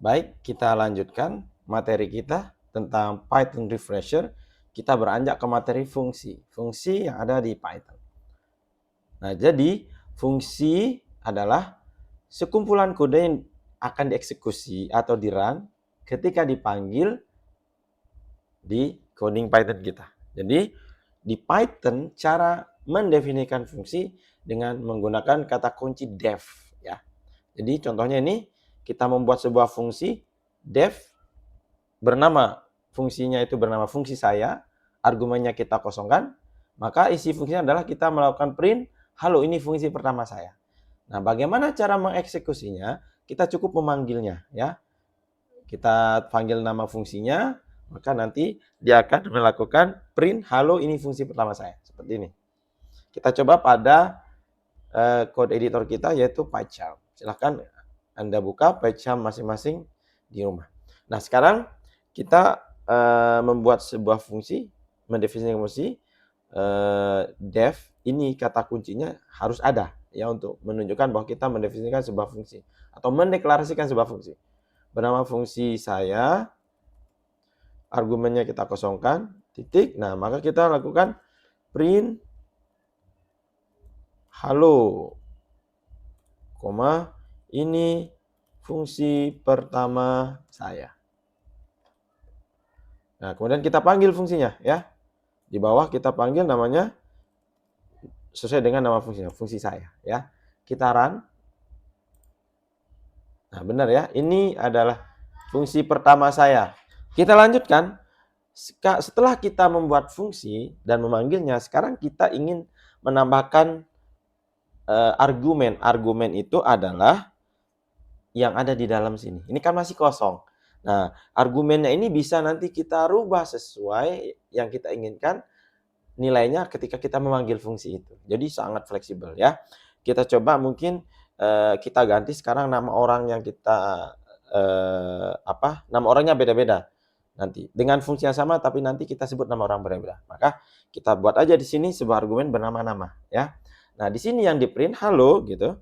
Baik, kita lanjutkan materi kita tentang Python Refresher. Kita beranjak ke materi fungsi. Fungsi yang ada di Python. Nah, jadi fungsi adalah sekumpulan kode yang akan dieksekusi atau di-run ketika dipanggil di coding Python kita. Jadi, di Python cara mendefinisikan fungsi dengan menggunakan kata kunci def, ya. Jadi contohnya ini kita membuat sebuah fungsi def bernama fungsinya itu bernama fungsi saya, argumennya kita kosongkan, maka isi fungsinya adalah kita melakukan print, halo ini fungsi pertama saya. Nah, bagaimana cara mengeksekusinya? Kita cukup memanggilnya, ya. Kita panggil nama fungsinya, maka nanti dia akan melakukan print, halo ini fungsi pertama saya. Seperti ini. Kita coba pada code editor kita yaitu PyCharm. Silahkan Anda buka PyCharm masing-masing di rumah. Nah, sekarang kita membuat sebuah fungsi, mendefinisikan fungsi def, ini kata kuncinya harus ada ya untuk menunjukkan bahwa kita mendefinisikan sebuah fungsi atau mendeklarasikan sebuah fungsi. Bernama fungsi saya, argumennya kita kosongkan, titik. Nah, maka kita lakukan print halo, koma, ini fungsi pertama saya. Nah, kemudian kita panggil fungsinya ya. Di bawah kita panggil namanya sesuai dengan nama fungsinya, fungsi saya ya. Kita run. Nah, benar ya. Ini adalah fungsi pertama saya. Kita lanjutkan. Setelah kita membuat fungsi dan memanggilnya, sekarang kita ingin menambahkan argumen. Argumen itu adalah yang ada di dalam sini. Ini kan masih kosong. Nah, argumennya ini bisa nanti kita rubah sesuai yang kita inginkan nilainya ketika kita memanggil fungsi itu. Jadi sangat fleksibel ya. Kita coba mungkin kita ganti sekarang nama orang yang kita nama orangnya beda-beda nanti dengan fungsi yang sama tapi nanti kita sebut nama orang berbeda. Maka kita buat aja di sini sebuah argumen bernama nama ya. Nah, di sini yang di print halo gitu.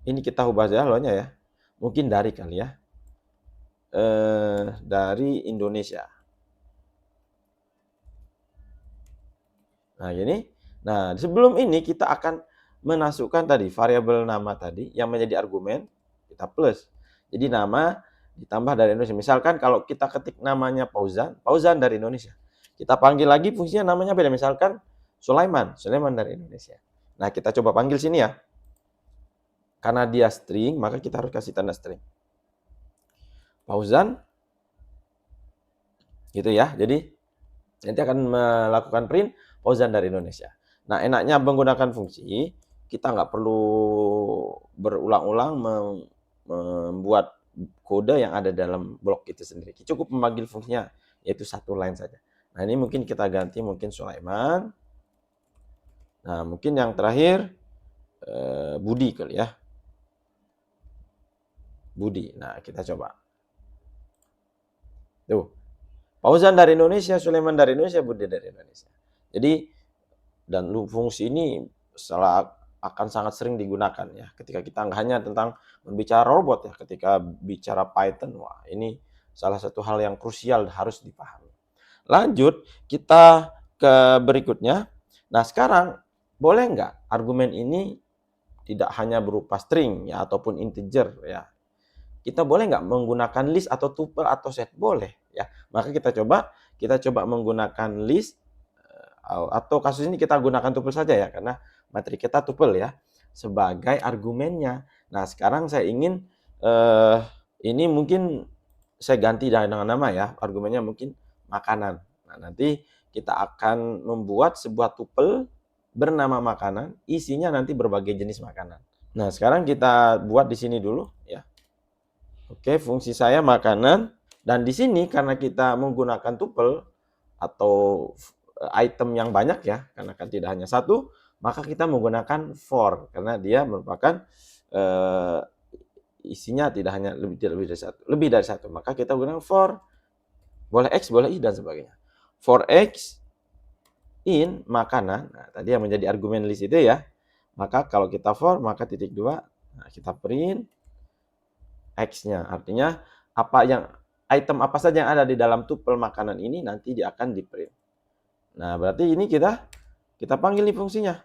Ini kita ubah aja halonya ya. Mungkin dari kali ya. Dari Indonesia. Nah, gini. Nah, sebelum ini kita akan memasukkan tadi variabel nama tadi yang menjadi argumen, kita plus. Jadi nama ditambah dari Indonesia. Misalkan kalau kita ketik namanya Fauzan, Fauzan dari Indonesia. Kita panggil lagi fungsinya namanya beda. Misalkan Sulaiman, Sulaiman dari Indonesia. Nah, kita coba panggil sini ya. Karena dia string, maka kita harus kasih tanda string. Fauzan, gitu ya. Jadi nanti akan melakukan print Fauzan dari Indonesia. Nah, enaknya menggunakan fungsi, kita nggak perlu berulang-ulang membuat kode yang ada dalam blok itu sendiri. Cukup memanggil fungsinya, yaitu satu line saja. Nah, ini mungkin kita ganti mungkin Sulaiman. Nah, mungkin yang terakhir Budi kali ya. Budi. Nah, kita coba. Tuh. Fauzan dari Indonesia, Sulaiman dari Indonesia, Budi dari Indonesia. Jadi, dan fungsi ini akan sangat sering digunakan ya ketika kita nggak hanya tentang berbicara robot ya, ketika bicara Python, wah ini salah satu hal yang krusial harus dipahami. Lanjut kita ke berikutnya. Nah, sekarang boleh nggak argumen ini tidak hanya berupa string ya ataupun integer ya. Kita boleh nggak menggunakan list atau tuple atau set? Boleh ya. Maka kita coba menggunakan list atau kasus ini kita gunakan tuple saja ya karena materi kita tuple ya sebagai argumennya. Nah, sekarang saya ingin ini mungkin saya ganti dengan nama ya, argumennya mungkin makanan. Nah, nanti kita akan membuat sebuah tuple bernama makanan, isinya nanti berbagai jenis makanan. Nah, sekarang kita buat di sini dulu ya. Oke, fungsi saya makanan dan di sini karena kita menggunakan tuple atau item yang banyak ya, karena kan tidak hanya satu, maka kita menggunakan for karena dia merupakan isinya tidak hanya lebih dari satu, maka kita gunakan for, boleh x, boleh y dan sebagainya. For x in makanan, nah, tadi yang menjadi argumen list itu ya, maka kalau kita for maka titik 2, nah, kita print X-nya. Artinya item apa saja yang ada di dalam tupel makanan ini nanti dia akan di-print. Nah, berarti ini kita panggil nih fungsinya.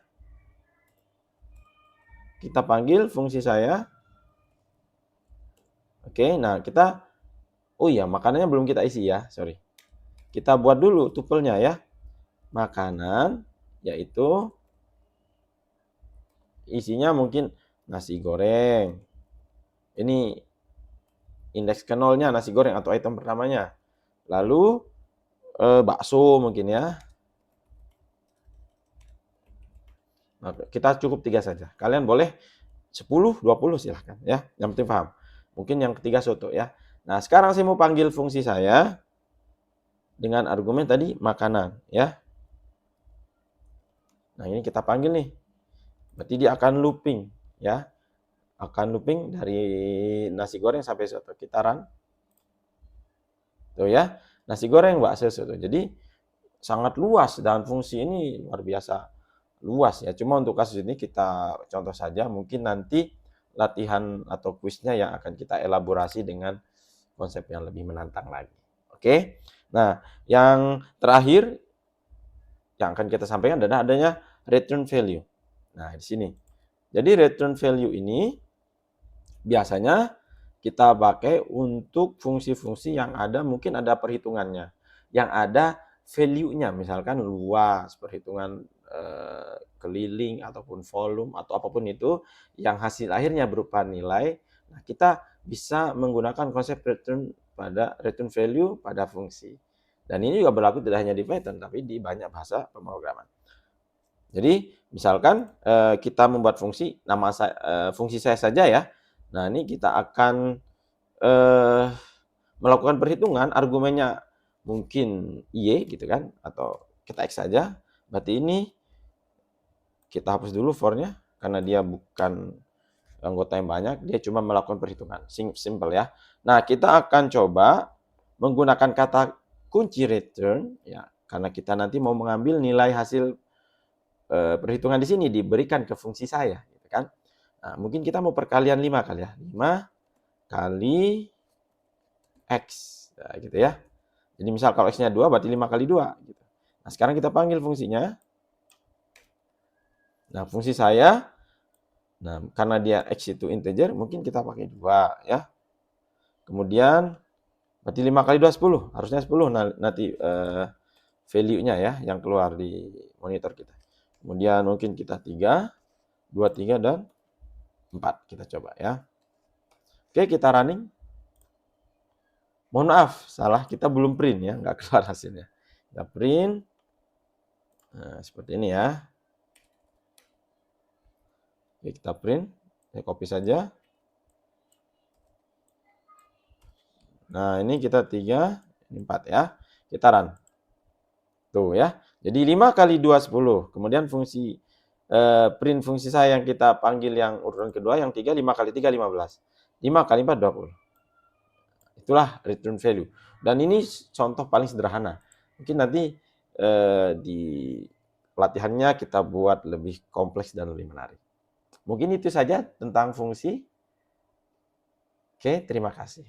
Kita panggil fungsi saya. Oke, nah oh iya, makanannya belum kita isi ya, sorry. Kita buat dulu tupelnya ya. Makanan, yaitu isinya mungkin nasi goreng. Ini indeks ke nolnya nasi goreng atau item pertamanya. Lalu bakso mungkin ya. Nah, kita cukup 3 saja. Kalian boleh 10, 20 silahkan ya. Yang penting paham. Mungkin yang ketiga soto ya. Nah, sekarang saya mau panggil fungsi saya dengan argumen tadi makanan ya. Nah, ini kita panggil nih. Berarti dia akan looping ya. Akan looping dari nasi goreng sampai soto. Kita run. Tuh ya. Nasi goreng, bakso, soto. Jadi sangat luas dan fungsi ini luar biasa luas ya. Cuma untuk kasus ini kita contoh saja, mungkin nanti latihan atau kuisnya yang akan kita elaborasi dengan konsep yang lebih menantang lagi. Oke. Nah, yang terakhir yang akan kita sampaikan adalah adanya return value. Nah, di sini. Jadi return value ini biasanya kita pakai untuk fungsi-fungsi yang ada mungkin ada perhitungannya. Yang ada value-nya, misalkan luas, perhitungan keliling ataupun volume atau apapun itu yang hasil akhirnya berupa nilai. Nah, kita bisa menggunakan konsep return value pada fungsi. Dan ini juga berlaku tidak hanya di Python tapi di banyak bahasa pemrograman. Jadi, misalkan kita membuat fungsi fungsi saya saja ya. Nah, ini kita akan melakukan perhitungan, argumennya mungkin Y gitu kan, atau kita X saja. Berarti ini kita hapus dulu for-nya, karena dia bukan anggota yang banyak, dia cuma melakukan perhitungan. Simple ya. Nah, kita akan coba menggunakan kata kunci return, ya, karena kita nanti mau mengambil nilai hasil perhitungan di sini diberikan ke fungsi saya, gitu kan. Nah, mungkin kita mau perkalian 5 kali ya. 5 kali X, nah, gitu ya. Jadi misal kalau X-nya 2, berarti 5 kali 2. Gitu. Nah, sekarang kita panggil fungsinya. Nah, fungsi saya, nah karena dia X itu integer, mungkin kita pakai 2 ya. Kemudian, berarti 5 kali 2, 10. Harusnya 10 nanti value-nya ya, yang keluar di monitor kita. Kemudian mungkin kita 3, 2, 3, dan 4. Kita coba ya. Oke, kita running. Mohon maaf, salah, kita belum print ya, nggak keluar hasilnya. Kita print. Nah, seperti ini ya. Oke, kita print. Saya copy saja. Nah, ini kita 3, ini 4 ya. Kita run. Tuh ya. Jadi 5 kali 2, 10. Kemudian fungsi print fungsi saya yang kita panggil yang urutan kedua, yang 3, 5 kali 3, 15. 5 kali 4, 20. Itulah return value. Dan ini contoh paling sederhana. Mungkin nanti di pelatihannya kita buat lebih kompleks dan lebih menarik. Mungkin itu saja tentang fungsi. Oke, terima kasih.